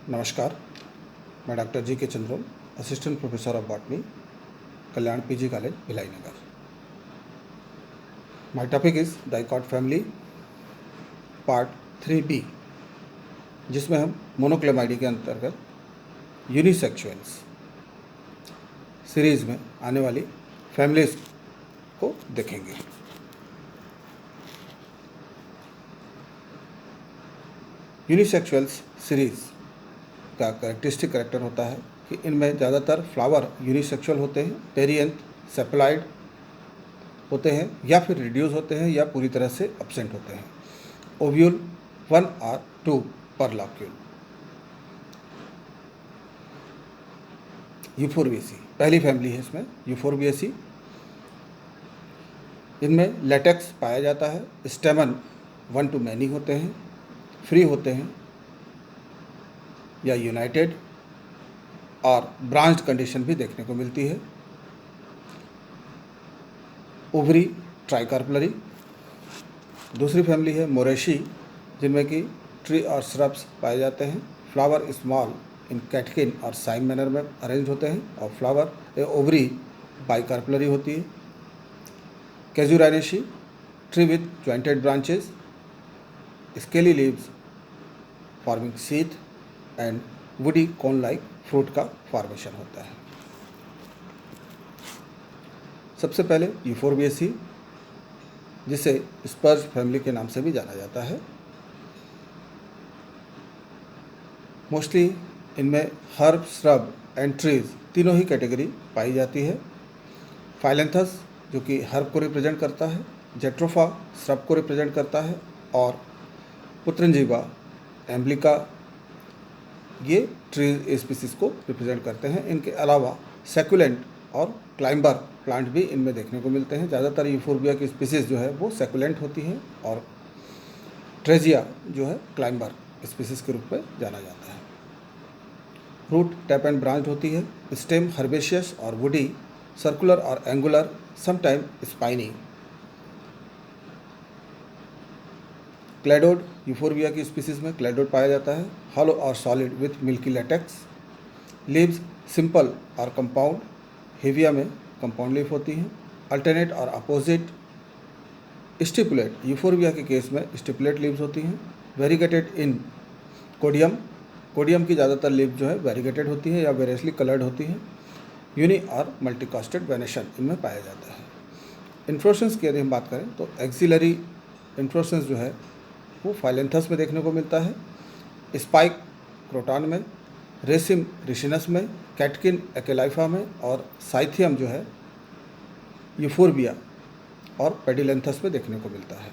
नमस्कार, मैं डॉक्टर जी के Chandrol, assistant professor of botany, Kalyan PG college, Bhilai Nagar. My topic is dicot family part 3B, जिसमें हम मोनोक्लेमाइडी के अंतर्गत यूनिसेक्सुअल्स सीरीज़ में आने वाली फैमिलीज को देखेंगे। यूनिसेक्सुअल्स सीरीज़ का कैरेक्टरिस्टिक कैरेक्टर होता है कि इनमें ज़्यादातर फ्लावर यूनिसेक्सुअल होते हैं, पेरियंथ सेपलॉइड होते हैं या फिर रिड्यूस होते हैं या पूरी तरह से एब्सेंट होते हैं। ओव्यूल 1 और 2 पर लॉक्यूल। यूफोरबिएसी पहली फैमिली है, इसमें यूफोरबिएसी। इनमें लेटेक्स पाया जाता है, स्टेमन 1 to many होते हैं, फ्री होते हैं या यूनाइटेड, और ब्रांच्ड कंडीशन भी देखने को मिलती है। ओवरी ट्राइकार्पलरी। दूसरी फैमिली है मोरेशी, जिनमें कि ट्री और श्रब्स पाए जाते हैं। फ्लावर स्मॉल इन कैटकिन और साइम मैनर में अरेंज होते हैं और फ्लावर ओवरी बाइकार्पलरी होती है। Casuarinaceae, tree with jointed branches, scaly leaves forming sheath and woody cone like fruit का फॉर्मेशन होता है। सबसे पहले यूफोरबिएसी, जिसे स्पर्ज फैमिली के नाम से भी जाना जाता है। मोस्टली इनमें हर्ब, श्रब एंड ट्रीज तीनों ही कैटेगरी पाई जाती है। फाइलेंथस जो कि हर्ब को रिप्रेजेंट करता है, जेट्रोफा श्रब को रिप्रेजेंट करता है, और पुत्रंजीवा एम्ब्लिका ये ट्री स्पीसीज को रिप्रेजेंट करते हैं। इनके अलावा सेकुलेंट और क्लाइंबर प्लांट भी इनमें देखने को मिलते हैं। ज़्यादातर यूफोरबिया की स्पीसीज जो है वो सेकुलेंट होती हैं और ट्रेजिया जो है क्लाइंबर स्पीसीज के रूप में जाना जाता है। रूट टैप एंड ब्रांच होती है। स्टेम हर्बेशियस और वुडी, सर्कुलर और angular, sometime spiny. Cladode Euphorbia की स्पीसीज में क्लेडोड पाया जाता है, हॉलो और solid with milky latex. Leaves simple और कंपाउंड, हेविया में कंपाउंड लीफ होती हैं। अल्टरनेट और अपोजिट। स्टिपुलेट यूफोरबिया के केस में स्टिपुलेट लीव्स होती हैं। वेरीगेटेड इन कोडियम, कोडियम की ज़्यादातर लीव जो है वेरीगेटेड होती है या वेरियसली कलर्ड होती हैं। यूनि और मल्टीकास्टेड वेनेशन इनमें पाया जाता है। इन्फ्लोरेसेंस की यदि हम बात करें तो एक्सिलरी इन्फ्लोरेसेंस जो है वो फाइलेंथस में देखने को मिलता है, स्पाइक क्रोटॉन में, रेसिम रिशिनस में, कैटकिन एक्लाइफा में, और साइथियम जो है यूफोरबिया और पेडिलेंथस में देखने को मिलता है।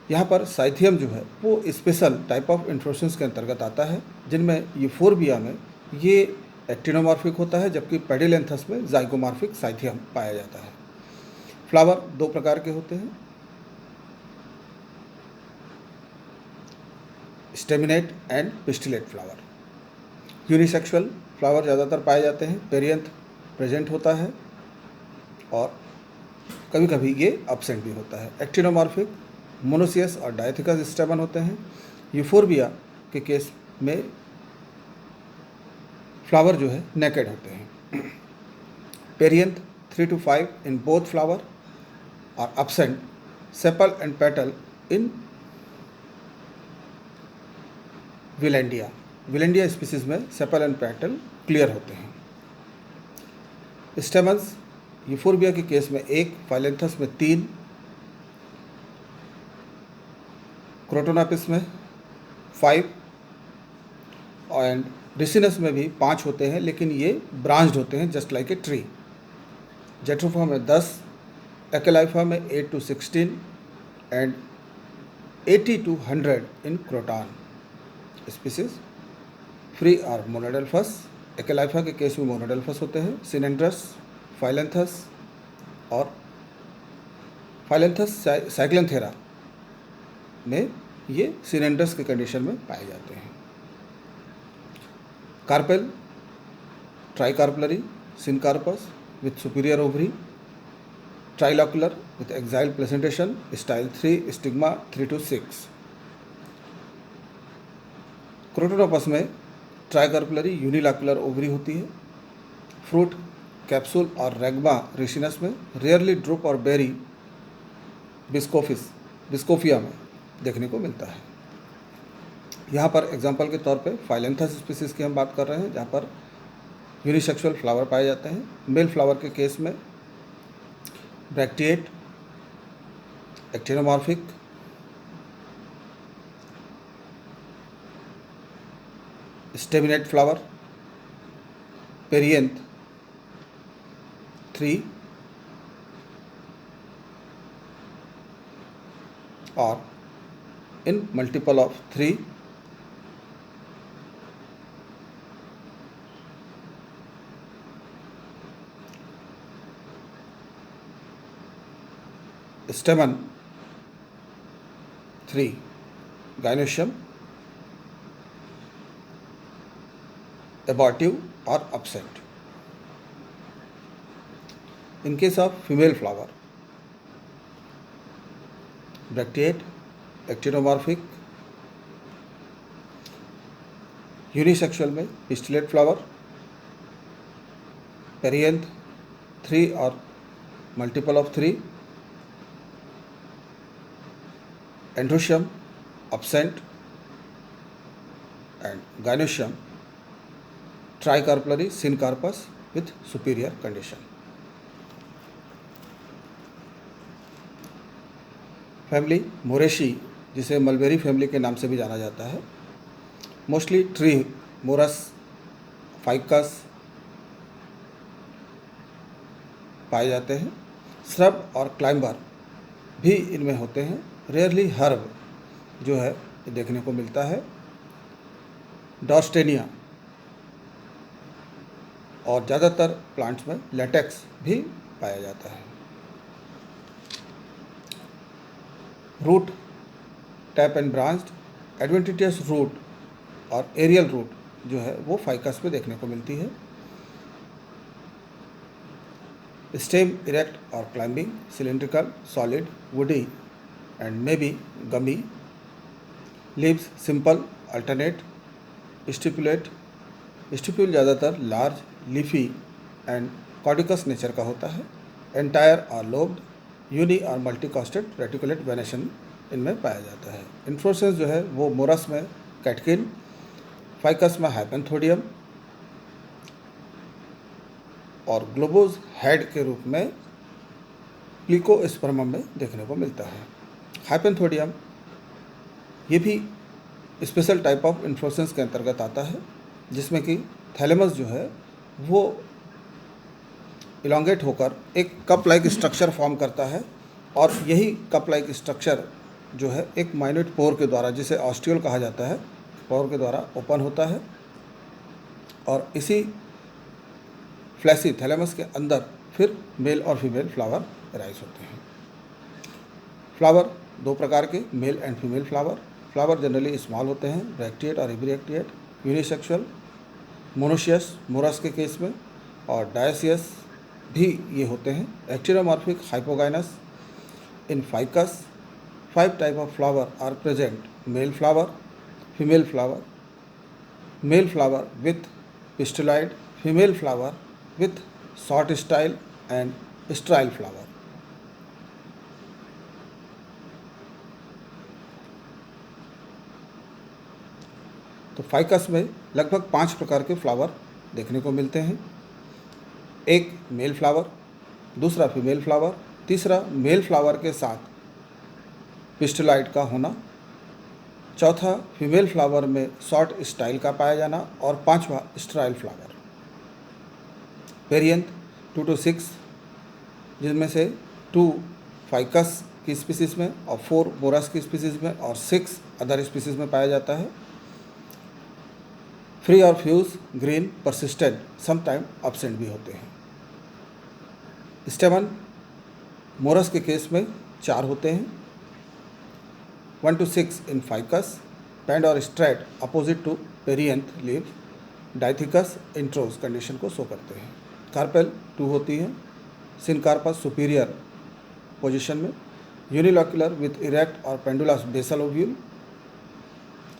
यहाँ पर साइथियम जो है वो स्पेशल टाइप ऑफ इन्फ्लोरेसेंस के अंतर्गत आता है, जिनमें यूफोरबिया में ये एक्टिनोमॉर्फिक होता है, जबकि पेडिलेंथस में जाइगोमॉर्फिक साइथियम पाया जाता है। फ्लावर दो प्रकार के होते हैं, staminate and pistillate flower. Unisexual flower ज़्यादातर पाए जाते हैं, पेरियंथ प्रेजेंट होता है और कभी कभी ये एब्सेंट भी होता है। एक्टिनोमॉर्फिक, मोनोसियस और डायथिकस स्टेमन होते हैं। यूफोरबिया के केस में फ्लावर जो है नेकेड होते हैं। Perianth 3 to 5 in both flower और absent sepal and petal in विलेंडिया। विलेंडिया स्पीसीज में सेपल एंड पेटल क्लियर होते हैं। स्टेमन्स यूफोरबिया के केस में 1, फाइलेंथस में 3, क्रोटोनापिस में 5 एंड रिसिनस में भी 5 होते हैं, लेकिन ये ब्रांच्ड होते हैं just like a tree. Jatropha में 10, एक्लाइफा में 8 to 16 and 80 to 100 in croton species. Free और मोनोडेल्फस, एक्लाइफा के केस में मोनोडेल्फस होते हैं। सिनेंड्रस, फाइलेंथस और फाइलेंथस साइक्लेंथेरा में ये सिनेंड्रस के कंडीशन में पाए जाते हैं। Carpel tricarpellary, syncarpous with superior ovary, trilocular with axile presentation, style 3, stigma 3 to 6। Crotonopsis में ट्राइकार्पुलरी यूनिलैक्युलर ओवरी होती है। फ्रूट कैप्सूल और रेगमा रेसिनस में, रेयरली ड्रुप और बेरी बिस्कोफिया में देखने को मिलता है। यहाँ पर एग्जाम्पल के तौर पे फाइलेंथस स्पीसीज़ की हम बात कर रहे हैं, जहाँ पर यूनिसेक्सुअल फ्लावर पाए जाते हैं। मेल फ्लावर के केस में bracteate, actinomorphic, staminate flower, perianth 3 और इन multiple of 3 stamen 3 gynoecium, abortive or absent. In case of female flower, bracteate, actinomorphic, unisexual में pistillate flower, perianth 3 और multiple of 3, endoecium absent and gynoecium tricarpellary syncarpus with superior condition. Family Moraceae, जिसे mulberry family के नाम से भी जाना जाता है, मोस्टली ट्री मोरस, फाइकस पाए जाते हैं। श्रब और क्लाइंबर भी इनमें होते हैं। रेयरली हर्ब जो है ये देखने को मिलता है। डॉर्स्टेनिया और ज़्यादातर प्लांट्स में लेटेक्स भी पाया जाता है। Root tap and branched, adventitious root और एरियल रूट जो है वो फाइकस में देखने को मिलती है। स्टेम इरेक्ट और climbing, cylindrical, solid, woody and may be gummy. Leaves simple, alternate, stipulate. Stipule ज़्यादातर large, leafy and caducous nature का होता है। एंटायर और लोब्ड, यूनी और मल्टीकॉस्टेड रेटिकुलेट वेनेशन इनमें पाया जाता है। इन्फ्लोरेसेंस जो है वो मोरस में कैटकिन, फाइकस में हाइपेंथोडियम और ग्लोबोज हेड के रूप में प्लिकोस्पर्मम में देखने को मिलता है। हाइपेंथोडियम ये भी स्पेशल टाइप ऑफ इन्फ्लोरेसेंस के अंतर्गत आता है, जिसमें कि थैलेमस जो है वो इलोंगेट होकर एक कप लाइक स्ट्रक्चर फॉर्म करता है और यही कप लाइक स्ट्रक्चर जो है एक माइन्यूट पोर के द्वारा, जिसे ऑस्टियोल कहा जाता है, पोर के द्वारा ओपन होता है और इसी फ्लैसी थैलेमस के अंदर फिर मेल और फीमेल फ्लावर राइज होते हैं। फ्लावर दो प्रकार के, male and female flower. Flower generally small होते हैं, ब्रैक्टिएट और इब्रिएक्टिएट, यूनिसेक्सुअल, मोनोशियस मोरस के केस में, और डायसियस भी ये होते हैं। Actinomorphic, hypogynous. In Ficus 5 type of flower are present: male flower, female flower, male flower with pistillode, female flower with short style and sterile flower. तो Ficus में लगभग 5 प्रकार के फ्लावर देखने को मिलते हैं। एक मेल फ्लावर, दूसरा फीमेल फ्लावर, तीसरा मेल फ्लावर के साथ पिस्टिलॉइड का होना, चौथा फीमेल फ्लावर में शॉर्ट स्टाइल का पाया जाना और पांचवा स्ट्राइल फ्लावर। वेरिएंट 2 to 6, जिनमें से 2 फाइकस की स्पीसीज़ में और 4 मोरस की स्पीसीज़ में और 6 अदर स्पीसीज़ में पाया जाता है। फ्री और fuse, green, persistent, sometime absent भी होते हैं। स्टेमन मोरस के केस में 4 होते हैं, 1 to 6 इन फाइकस, बैंड और straight opposite to perianth leave, dithecous introrse condition को शो करते हैं। कार्पेल 2 होती है, सिनकार्पस सुपीरियर पोजीशन में, यूनिलॉक्युलर विथ इरेक्ट और pendulous basal ovule,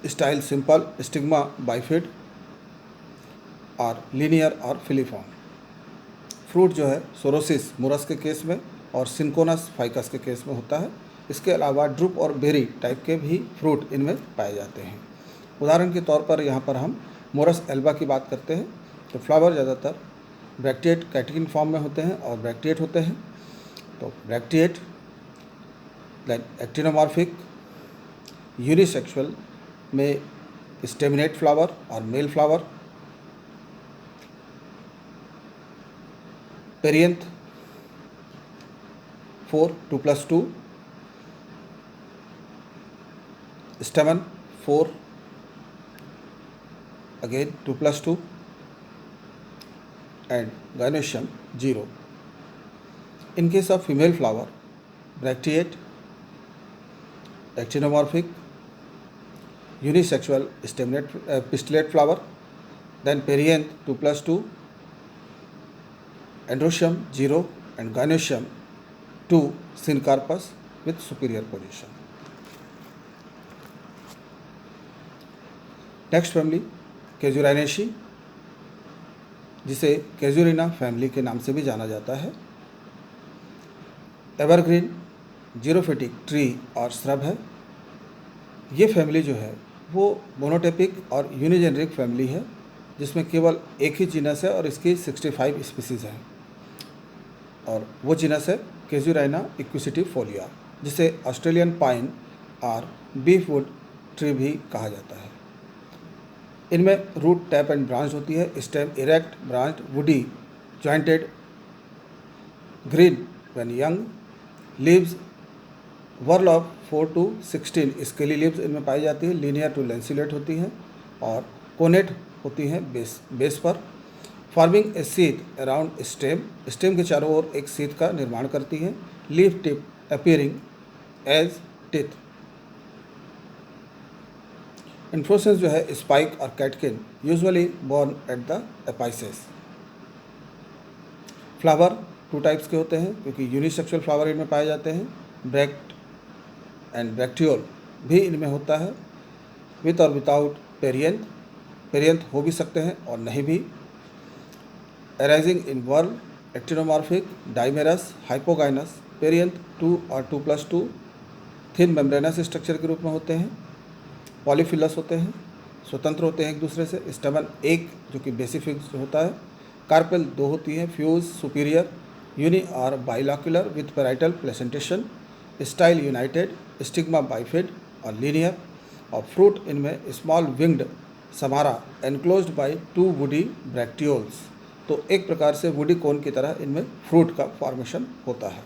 style simple, stigma bifid और लीनियर और फिलीफॉर्म। फ्रूट जो है सोरोसिस मुरस के केस में और सिंकोनस फाइकस के केस में होता है। इसके अलावा ड्रुप और बेरी टाइप के भी फ्रूट इनमें पाए जाते हैं। उदाहरण के तौर पर यहाँ पर हम मोरस एल्बा की बात करते हैं तो फ्लावर ज़्यादातर ब्रैक्टिएट कैटकिन फॉर्म में होते हैं और ब्रैक्टिएट होते हैं। तो ब्रैक्टिएट, देन एक्टिनोमॉर्फिक, यूनिसेक्सुअल में स्टेमिनेट फ्लावर और male flower, perianth 4 2+2, stamen 4 again 2+2 and gynoecium 0. In case of female flower, bracteate, actinomorphic, unisexual staminate pistillate flower, then perianth 2+2, androecium 0 and gynoecium 2 syncarpus with superior position. Next family Casuarinaceae, जिसे Casuarina family के नाम से भी जाना जाता है। Evergreen xerophytic tree और shrub है। ये फैमिली जो है वो मोनोटेपिक और यूनिजेनरिक फैमिली है, जिसमें केवल एक ही जीनस है और इसकी 65 स्पीसीज़ हैं। और वो जीनस है कैजुराइना इक्विसिटिफोलिया, जिसे ऑस्ट्रेलियन पाइन और बीफ वुड ट्री भी कहा जाता है। इनमें रूट टैप एंड ब्रांच होती है, stem erect, branch, woody, jointed, green when young, leaves whorl of 4 to 16 scaly leaves इनमें पाई जाती है, लीनियर टू लेंसिलेट होती हैं और कोनेट होती हैं बेस पर, forming a sheath around stem के चारों ओर एक सीथ का निर्माण करती हैं, leaf tip appearing as teeth. Inflorescence जो है स्पाइक और catkin, usually borne at the apices. Flower 2 types के होते हैं क्योंकि यूनिसेक्सुअल फ्लावर इनमें पाए जाते हैं। ब्रैक्ट एंड ब्रैक्टियोल भी इनमें होता है, विथ और विदाउट पेरियंथ हो भी सकते हैं और नहीं भी। Arising in whorl, actinomorphic, dimerous, hypogynous, perianth 2 और 2+2 थिन मेम्ब्रेनस स्ट्रक्चर के रूप में होते हैं। पॉलीफिलस होते हैं, स्वतंत्र होते हैं एक दूसरे से। स्टेमन 1 जो कि बेसिफिक्स होता है, कार्पेल 2 होती है, फ्यूज, सुपीरियर, यूनि और bilocular with parietal placentation, style united, stigma bifid और लीनियर। और फ्रूट इनमें small winged samara enclosed by 2 woody bracteoles. तो एक प्रकार से वुडी कोन की तरह इनमें फ्रूट का फॉर्मेशन होता है।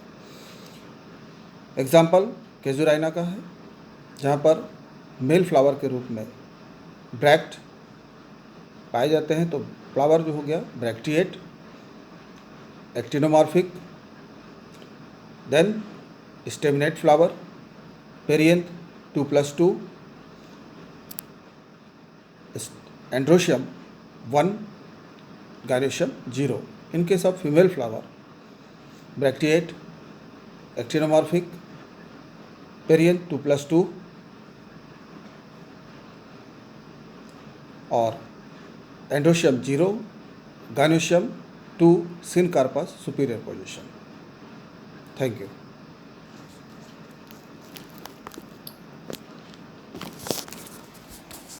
एग्जाम्पल कैजुराइना का है, जहाँ पर मेल फ्लावर के रूप में ब्रैक्ट पाए जाते हैं। तो फ्लावर जो हो गया bracteate, actinomorphic, then staminate flower, perianth 2+2, androecium 1, gynoecium 0. In case of female flower, bracteate, actinomorphic, perianth 2+2 और androecium 0, gynoecium 2 syncarpus superior position. Thank you.